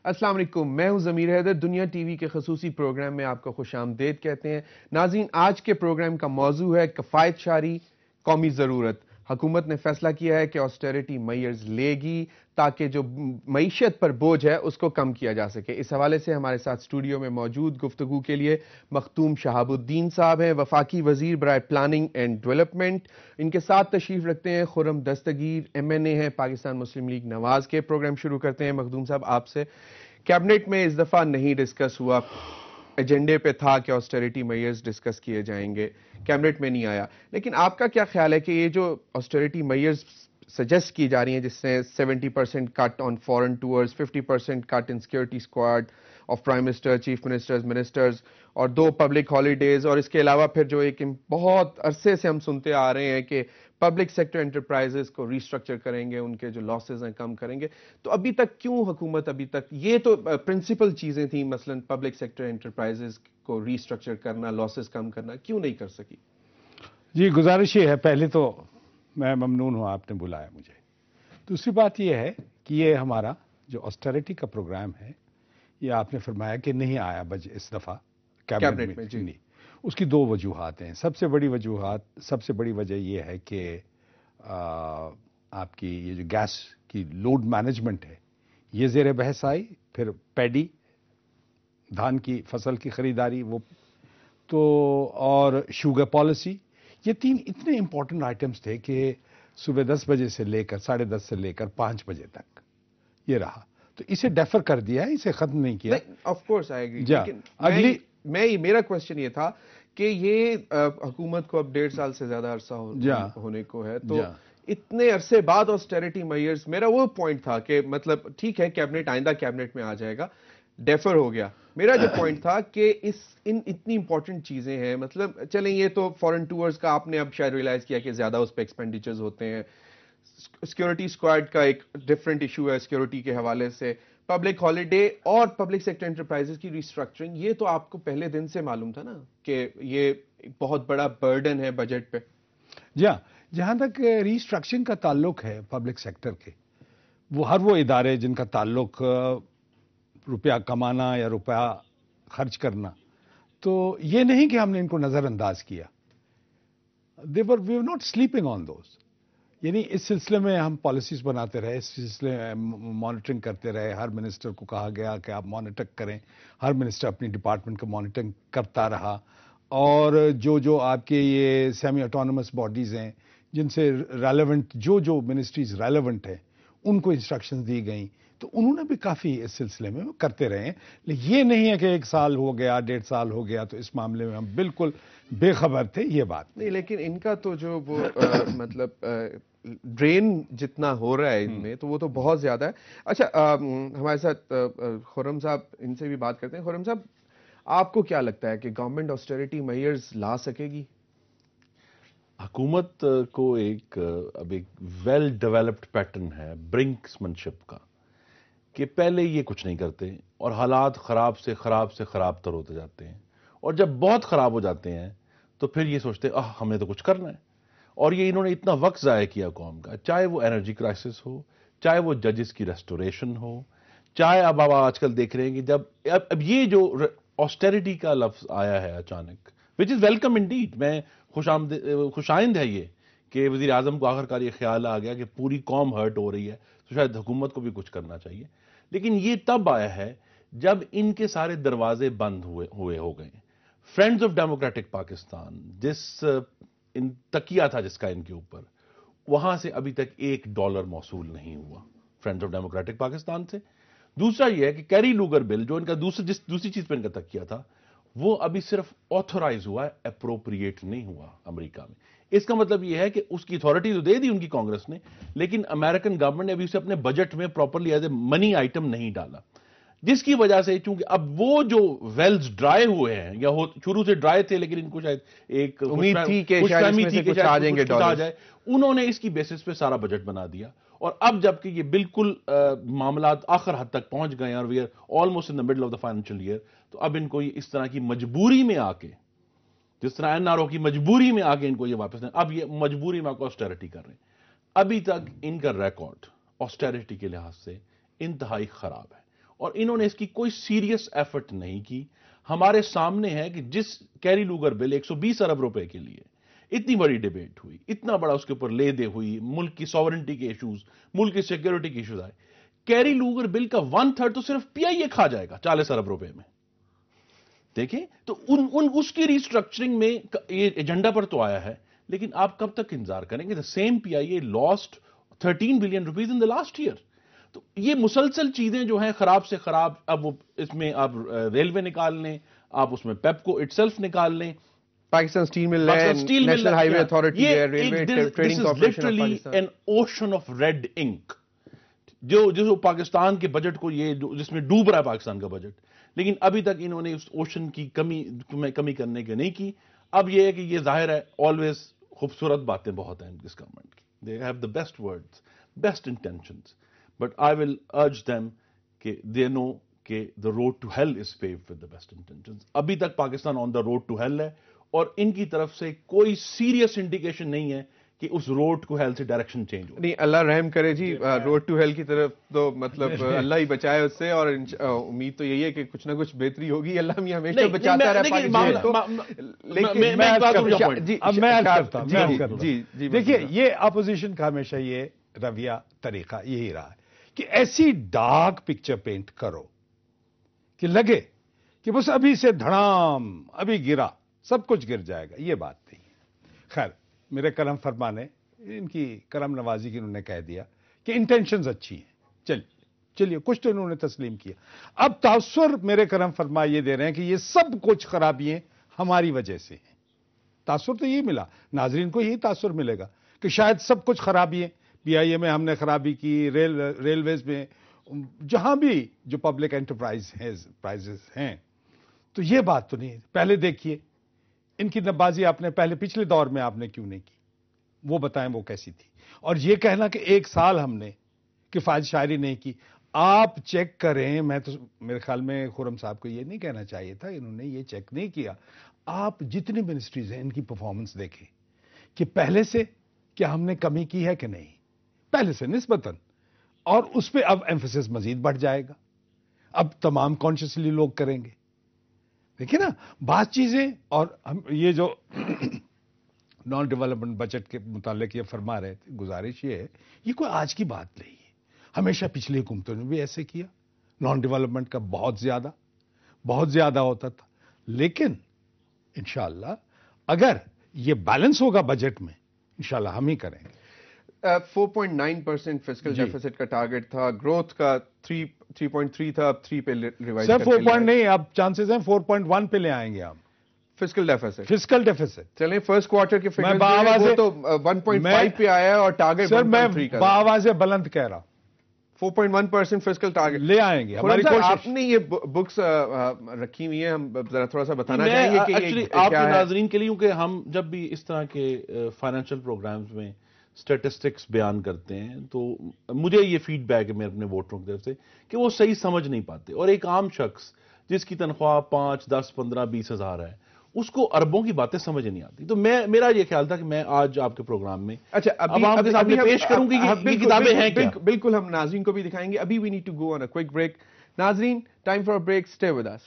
السلام علیکم، میں ہوں ضمیر حیدر. دنیا ٹی وی کے خصوصی پروگرام میں آپ کو خوش آمدید کہتے ہیں. ناظرین، آج کے پروگرام کا موضوع ہے کفایت شعاری قومی ضرورت. حکومت نے فیصلہ کیا ہے کہ آسٹیرٹی میئرز لے گی تاکہ جو معیشت پر بوجھ ہے اس کو کم کیا جا سکے. اس حوالے سے ہمارے ساتھ اسٹوڈیو میں موجود گفتگو کے لیے مختوم شہاب الدین صاحب ہیں، وفاقی وزیر برائے پلاننگ اینڈ ڈیولپمنٹ. ان کے ساتھ تشریف رکھتے ہیں خرم دستگیر، MNA ہیں، پاکستان مسلم لیگ نواز کے. پروگرام شروع کرتے ہیں مخدوم صاحب آپ سے. کیبنٹ میں اس دفعہ نہیں ڈسکس ہوا، ایجنڈے پہ تھا کہ آسٹیرٹی میئرز ڈسکس کیے جائیں گے، کیبنٹ میں نہیں آیا. لیکن آپ کا کیا خیال ہے کہ یہ جو آسٹیرٹی میئرز سجیسٹ کی جا رہی ہیں، جس سے 70% cut on foreign tours, 50% cut in security squad of prime minister, chief ministers, ministers, اور 2 پبلک ہالیڈیز، اور اس کے علاوہ پھر جو ایک بہت عرصے سے ہم سنتے آ رہے ہیں کہ پبلک سیکٹر انٹرپرائزز کو ریسٹرکچر کریں گے، ان کے جو لاسز ہیں کم کریں گے. تو ابھی تک کیوں حکومت یہ تو پرنسپل چیزیں تھیں، مثلا پبلک سیکٹر انٹرپرائزز کو ریسٹرکچر کرنا، لاسز کم کرنا، کیوں نہیں کر سکی؟ جی، گزارش یہ ہے، پہلے تو میں ممنون ہوں آپ نے بلایا مجھے. دوسری بات یہ ہے کہ یہ ہمارا جو آسٹیرٹی کا پروگرام ہے، یہ آپ نے فرمایا کہ نہیں آیا اس دفعہ کیبنٹ میں. جی نہیں، اس کی 2 وجوہات ہیں. سب سے بڑی وجہ یہ ہے کہ آپ کی یہ جو گیس کی لوڈ مینجمنٹ ہے یہ زیر بحث آئی. پھر پیڈی، دھان کی فصل کی خریداری، وہ تو، اور شوگر پالیسی، یہ 3 اتنے امپورٹنٹ آئٹمز تھے کہ صبح 10 بجے سے لے کر 10:30 سے لے کر 5 بجے تک یہ رہا. تو اسے ڈیفر کر دیا ہے، اسے ختم نہیں کیا. آف کورس آئی ایگری، لیکن میرا کوشچن یہ تھا کہ یہ حکومت کو اب 1.5 سال سے زیادہ عرصہ ہونے کو ہے، تو اتنے عرصے بعد آسٹیرٹی میئرز، میرا وہ پوائنٹ تھا کہ مطلب ٹھیک ہے کیبنٹ آئندہ کیبنٹ میں آ جائے گا، ڈیفر ہو گیا. میرا جو پوائنٹ تھا کہ اتنی امپورٹنٹ چیزیں ہیں، مطلب چلیں یہ تو فورن ٹورز کا آپ نے اب شاید ریئلائز کیا کہ زیادہ اس پہ ایکسپینڈیچرز ہوتے ہیں. سیکورٹی اسکواڈ کا ایک ڈفرینٹ ایشو ہے سیکورٹی کے حوالے سے. پبلک ہالیڈے اور پبلک سیکٹر انٹرپرائزز کی ریسٹرکچرنگ، یہ تو آپ کو پہلے دن سے معلوم تھا نا کہ یہ بہت بڑا برڈن ہے بجٹ پہ. جی ہاں، جہاں تک ریسٹرکچرنگ کا تعلق ہے پبلک سیکٹر کے، وہ ادارے جن کا تعلق روپیہ کمانا یا روپیہ خرچ کرنا، تو یہ نہیں کہ ہم نے ان کو نظر انداز کیا. We were not sleeping on those. یعنی اس سلسلے میں ہم پالیسیز بناتے رہے، اس سلسلے میں مانیٹرنگ کرتے رہے. ہر منسٹر کو کہا گیا کہ آپ مانیٹر کریں، ہر منسٹر اپنی ڈپارٹمنٹ کو مانیٹرنگ کرتا رہا. اور جو آپ کے یہ سیمی آٹونومس باڈیز ہیں جن سے ریلیونٹ جو منسٹریز ریلیونٹ ہیں ان کو انسٹرکشنز دی گئیں، تو انہوں نے بھی کافی اس سلسلے میں کرتے رہے ہیں. لیکن یہ نہیں ہے کہ 1 سال ہو گیا، 1.5 سال ہو گیا تو اس معاملے میں ہم بالکل بے خبر تھے، یہ بات نہیں. لیکن ان کا تو جو وہ مطلب ڈرین جتنا ہو رہا ہے ان میں، تو وہ تو بہت زیادہ ہے. اچھا، ہمارے ساتھ خرم صاحب، ان سے بھی بات کرتے ہیں. خرم صاحب، آپ کو کیا لگتا ہے کہ گورنمنٹ آسٹیرٹی میئرز لا سکے گی؟ حکومت کو اب ایک ویل ڈیولپڈ پیٹرن ہے برنکسمنشپ کا، کہ پہلے یہ کچھ نہیں کرتے اور حالات خراب سے خراب تر ہوتے جاتے ہیں، اور جب بہت خراب ہو جاتے ہیں تو پھر یہ سوچتے ہیں ہمیں تو کچھ کرنا ہے. اور یہ انہوں نے اتنا وقت ضائع کیا قوم کا، چاہے وہ انرجی کرائسس ہو، چاہے وہ ججز کی ریسٹوریشن ہو، چاہے اب آج کل دیکھ رہے ہیں کہ جب اب یہ جو آسٹیرٹی کا لفظ آیا ہے اچانک، وچ از ویلکم انڈیڈ. میں خوش آئند ہے یہ کہ وزیر اعظم کو آخرکار یہ خیال آ گیا کہ پوری قوم ہرٹ ہو رہی ہے، تو شاید حکومت کو بھی کچھ کرنا چاہیے. لیکن یہ تب آیا ہے جب ان کے سارے دروازے بند ہوئے ہو گئے. فرینڈز آف ڈیموکریٹک پاکستان، جس تکیہ تھا جس کا ان کے اوپر، وہاں سے ابھی تک $1 موصول نہیں ہوا فرینڈز آف ڈیموکریٹک پاکستان سے. دوسرا یہ ہے کہ کیری لوگر بل، جو ان کا دوسری چیز پہ ان کا تکیہ تھا، وہ ابھی صرف آتھورائز ہوا ہے، اپروپریٹ نہیں ہوا امریکہ میں. اس کا مطلب یہ ہے کہ اس کی اتھارٹی تو دے دی ان کی کانگریس نے، لیکن امریکن گورنمنٹ نے ابھی اسے اپنے بجٹ میں properly as a money item نہیں ڈالا، جس کی وجہ سے چونکہ اب وہ جو ویلز ڈرائی ہوئے ہیں، یا شروع سے ڈرائی تھے لیکن ان کو شاید ایک امید تھی کہ کچھ آ جائیں گے ڈالر، انہوں نے اس کی بیسس پہ سارا بجٹ بنا دیا. اور اب جب کہ یہ بالکل معاملات آخر حد تک پہنچ گئے ہیں اور we are almost in the middle of the financial year, تو اب ان کو اس طرح کی مجبوری میں آ کے، جس طرح NRO کی مجبوری میں آ کے ان کو یہ واپس نہیں، اب یہ مجبوری میں آ کے آسٹیرٹی کر رہے ہیں. ابھی تک ان کا ریکارڈ آسٹیرٹی کے لحاظ سے انتہائی خراب ہے، اور انہوں نے اس کی کوئی سیریس ایفرٹ نہیں کی. ہمارے سامنے ہے کہ جس کیری لوگر بل 120 ارب روپے کے لیے اتنی بڑی ڈیبیٹ ہوئی, اتنا بڑا اس کے اوپر لے دے ہوئی, ملک کی ساورنٹی کے ایشوز, ملک کی سیکیورٹی کے ایشوز آئے, کیری لوگر بل کا 1/3 تو صرف پی آئی اے کھا جائے گا 40 ارب روپے میں. دیکھیں تو اس کی ریسٹرکچرنگ میں یہ ایجنڈا پر تو آیا ہے, لیکن آپ کب تک انتظار کریں گے؟ the same PIA lost 13 billion rupees in the last year. تو یہ مسلسل چیزیں جو ہیں خراب سے خراب, اب وہ اس میں آپ ریلوے نکال لیں, آپ اس میں پیپکو اٹ سیلف نکال لیں, پاکستان اسٹیل مل ہے, نیشنل ہائی وے اتھارٹی ہے, railway trading corporation of Pakistan. an ocean of red ink جو پاکستان کے بجٹ کو یہ جس میں ڈوب رہا ہے پاکستان کا بجٹ, لیکن ابھی تک انہوں نے اس اوشن کی کمی کرنے کے نہیں کی. اب یہ ہے کہ یہ ظاہر ہے آلویز خوبصورت باتیں بہت ہیں اس گورنمنٹ کی, they have the best words, best intentions, but I will urge them کہ they know کہ the road to hell is paved with the best intentions. ابھی تک Pakistan on the road to hell ہے, اور ان کی طرف سے کوئی سیریس انڈیکیشن نہیں ہے کہ اس روڈ کو ہیل سے ڈائریکشن چینج ہو. نہیں, اللہ رحم کرے جی, روڈ ٹو ہیل کی طرف تو مطلب اللہ ہی بچائے اس سے, اور امید تو یہی ہے کہ کچھ نہ کچھ بہتری ہوگی. اللہ ہمیں ہمیشہ بچاتا رہے پاکستان کو. دیکھیے یہ اپوزیشن کا ہمیشہ یہ رویہ طریقہ یہی رہا ہے کہ ایسی ڈارک پکچر پینٹ کرو کہ لگے کہ بس ابھی سے دھڑام ابھی گرا سب کچھ گر جائے گا. یہ بات نہیں ہے. خیر, میرے کرم فرما نے ان کی کرم نوازی کی انہوں نے کہہ دیا کہ انٹینشنز اچھی ہیں, چلیے کچھ تو انہوں نے تسلیم کیا. اب تاثر میرے کرم فرما یہ دے رہے ہیں کہ یہ سب کچھ خرابیاں ہماری وجہ سے ہیں. تاثر تو یہ ملا, ناظرین کو یہی تاثر ملے گا کہ شاید سب کچھ خرابی ہیں, پی آئی اے میں ہم نے خرابی کی, ریلویز میں, جہاں بھی جو پبلک انٹرپرائزز ہیں. تو یہ بات تو نہیں. پہلے دیکھیے ان کی نبازی آپ نے پچھلے دور میں آپ نے کیوں نہیں کی, وہ بتائیں وہ کیسی تھی. اور یہ کہنا کہ 1 سال ہم نے کفایت شاعری نہیں کی, آپ چیک کریں. میں تو میرے خیال میں خرم صاحب کو یہ نہیں کہنا چاہیے تھا, انہوں نے یہ چیک نہیں کیا. آپ جتنی منسٹریز ہیں ان کی پرفارمنس دیکھیں کہ پہلے سے کیا ہم نے کمی کی ہے کہ نہیں, پہلے سے نسبتاً, اور اس پہ اب ایمفیسس مزید بڑھ جائے گا. اب تمام کانشیسلی لوگ کریں گے. دیکھیں نا بعض چیزیں, اور ہم یہ جو نان ڈیولپمنٹ بجٹ کے متعلق یہ فرما رہے تھے, گزارش یہ ہے یہ کوئی آج کی بات نہیں ہے, ہمیشہ پچھلی حکومتوں نے بھی ایسے کیا. نان ڈیولپمنٹ کا بہت زیادہ ہوتا تھا, لیکن انشاءاللہ اگر یہ بیلنس ہوگا بجٹ میں انشاءاللہ ہم ہی کریں گے. 4.9% فسکل ڈیفیسٹ کا ٹارگٹ تھا, گروتھ کا 3.3 تھا, اب 3 پہ ریوائز سر 4 نہیں, اب چانسز ہیں 4.1 پہ لے آئیں گے آپ فسکل ڈیفیسٹ. چلیں فرسٹ کوارٹر کے فگرز وہ تو 1.5 پہ آیا ہے اور ٹارگٹ 1.3 کا. بآواز بلند کہہ رہا 4.1% فسکل ٹارگٹ لے آئیں گے. ہماری کوشش. آپ نے یہ بکس رکھی ہوئی ہیں, ہم ذرا تھوڑا سا بتانا چاہیں گے کہ آپ کے ناظرین کے لیے, کیونکہ ہم جب بھی اس طرح کے فائنینشیل پروگرامز میں اسٹیٹسٹکس بیان کرتے ہیں تو مجھے یہ فیڈ بیک ہے میرے اپنے ووٹروں کی طرف سے کہ وہ صحیح سمجھ نہیں پاتے, اور ایک عام شخص جس کی تنخواہ 5, 10, 15, 20 ہزار ہے اس کو اربوں کی باتیں سمجھ نہیں آتی. تو میرا یہ خیال تھا کہ میں آج آپ کے پروگرام میں عوام کے سامنے پیش کروں گی کہ یہ کتابیں ہیں کیا. بالکل, ہم ناظرین کو بھی دکھائیں گے. ابھی we need to go on a quick break. ناظرین, time for a break, stay with us.